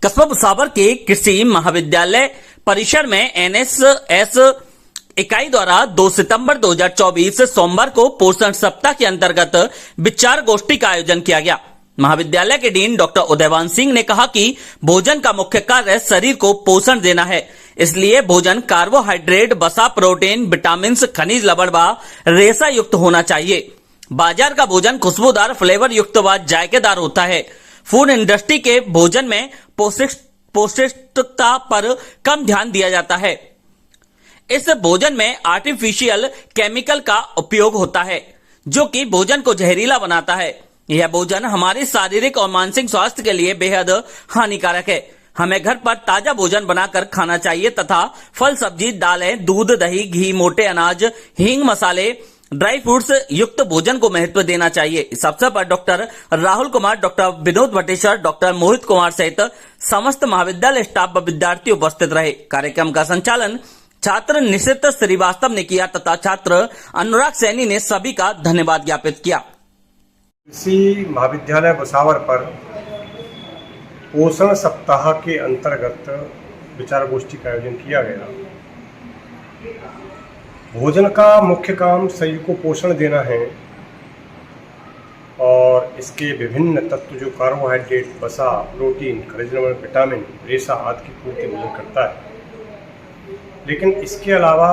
कस्बा भुसावर के कृषि महाविद्यालय परिसर में एनएसएस इकाई द्वारा 2 सितंबर 2024 सोमवार को पोषण सप्ताह के अंतर्गत विचार गोष्ठी का आयोजन किया गया। महाविद्यालय के डीन डॉक्टर उदयवान सिंह ने कहा कि भोजन का मुख्य कार्य शरीर को पोषण देना है, इसलिए भोजन कार्बोहाइड्रेट, वसा, प्रोटीन, विटामिन, खनिज, लवण व रेशा युक्त होना चाहिए। बाजार का भोजन खुशबूदार, फ्लेवर युक्त व जायकेदार होता है। फूड इंडस्ट्री के भोजन में पौष्टिकता पर कम ध्यान दिया जाता है। इस भोजन में आर्टिफिशियल केमिकल का उपयोग होता है, जो कि भोजन को जहरीला बनाता है। यह भोजन हमारे शारीरिक और मानसिक स्वास्थ्य के लिए बेहद हानिकारक है। हमें घर पर ताजा भोजन बनाकर खाना चाहिए तथा फल, सब्जी, दालें, दूध, दही, घी, मोटे अनाज, हींग, मसाले, ड्राई फ्रूट्स युक्त भोजन को महत्व देना चाहिए। इस अवसर पर doctor Rahul Kumar, doctor Vinod Bhatteshwar, doctor Mohit Kumar सहित समस्त महाविद्यालय स्टाफ व विद्यार्थी उपस्थित रहे। कार्यक्रम का संचालन छात्र निशित श्रीवास्तव ने किया तथा छात्र अनुराग सैनी ने सभी का धन्यवाद ज्ञापित किया। कृषि महाविद्यालय भुसावर पर पोषण सप्ताह के अंतर्गत विचार गोष्ठी का आयोजन किया गया। भोजन का मुख्य काम शरीर को पोषण देना है और इसके विभिन्न तत्व जो कार्बोहाइड्रेट, वसा, प्रोटीन, खनिज, लवण, विटामिन, रेशा आदि की पूर्ति भोजन करता है। लेकिन इसके अलावा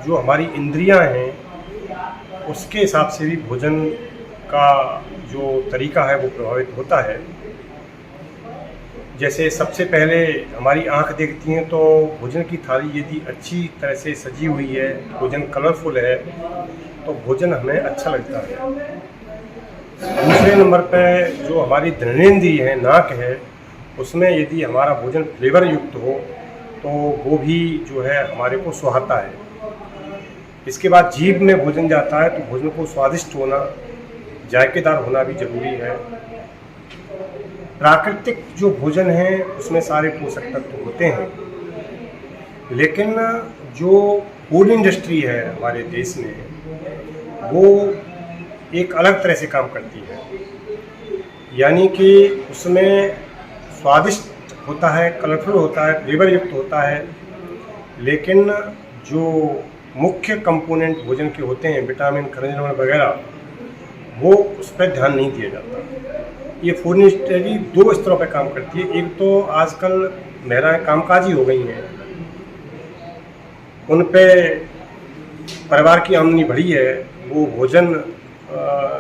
जो हमारी इंद्रियां हैं उसके हिसाब से भी भोजन का जो तरीका है वो प्रभावित होता है। जैसे सबसे पहले हमारी आंख देखती है तो भोजन की थाली यदि अच्छी तरह से सजी हुई है, भोजन कलरफुल है, तो भोजन हमें अच्छा लगता है। दूसरे नंबर पे जो हमारी घ्राणेंद्रिय है, नाक है, उसमें यदि हमारा भोजन फ्लेवर युक्त हो तो वो भी जो है हमारे को सुहाता है। इसके बाद जीभ में भोजन जाता है तो भोजन को स्वादिष्ट होना, जायकेदार होना भी जरूरी है। प्राकृतिक जो भोजन है उसमें सारे पोषक तत्व होते हैं, लेकिन जो फूड इंडस्ट्री है हमारे देश में वो एक अलग तरह से काम करती है। यानी कि उसमें स्वादिष्ट होता है, कलरफुल होता है, फ्लेवर युक्त होता है, लेकिन जो मुख्य कंपोनेंट भोजन के होते हैं, विटामिन, खनिज लवण वगैरह, वो उस पर ध्यान नहीं दिया जाता। ये फूड इंडस्ट्री 2 स्तरों पर काम करती है। एक तो आजकल महिलाएं कामकाजी हो गई हैं, उन पे परिवार की आमदनी बढ़ी है, वो भोजन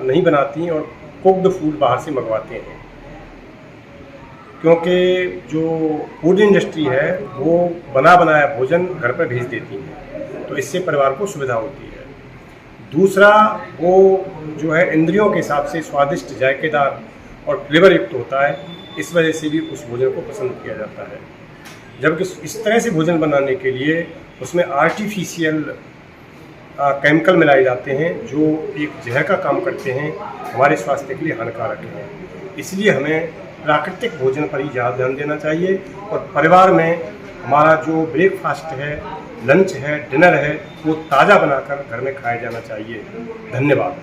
नहीं बनाती और कुक्ड फूड बाहर से मंगवाते हैं, क्योंकि जो फूड इंडस्ट्री है वो बना बनाया भोजन घर पर भेज देती है, तो इससे परिवार को सुविधा होती है। दूसरा, वो जो है इंद्रियों के हिसाब से स्वादिष्ट, जायकेदार और फ्लेवर युक्त होता है, इस वजह से भी उस भोजन को पसंद किया जाता है। जबकि इस तरह से भोजन बनाने के लिए उसमें आर्टिफिशियल केमिकल मिलाए जाते हैं जो एक जहर का काम करते हैं, हमारे स्वास्थ्य के लिए हानिकारक हैं। इसलिए हमें प्राकृतिक भोजन पर ही ज़्यादा ध्यान देना चाहिए और परिवार में हमारा जो ब्रेकफास्ट है, लंच है, डिनर है, वो ताज़ा बनाकर घर में खाया जाना चाहिए। धन्यवाद।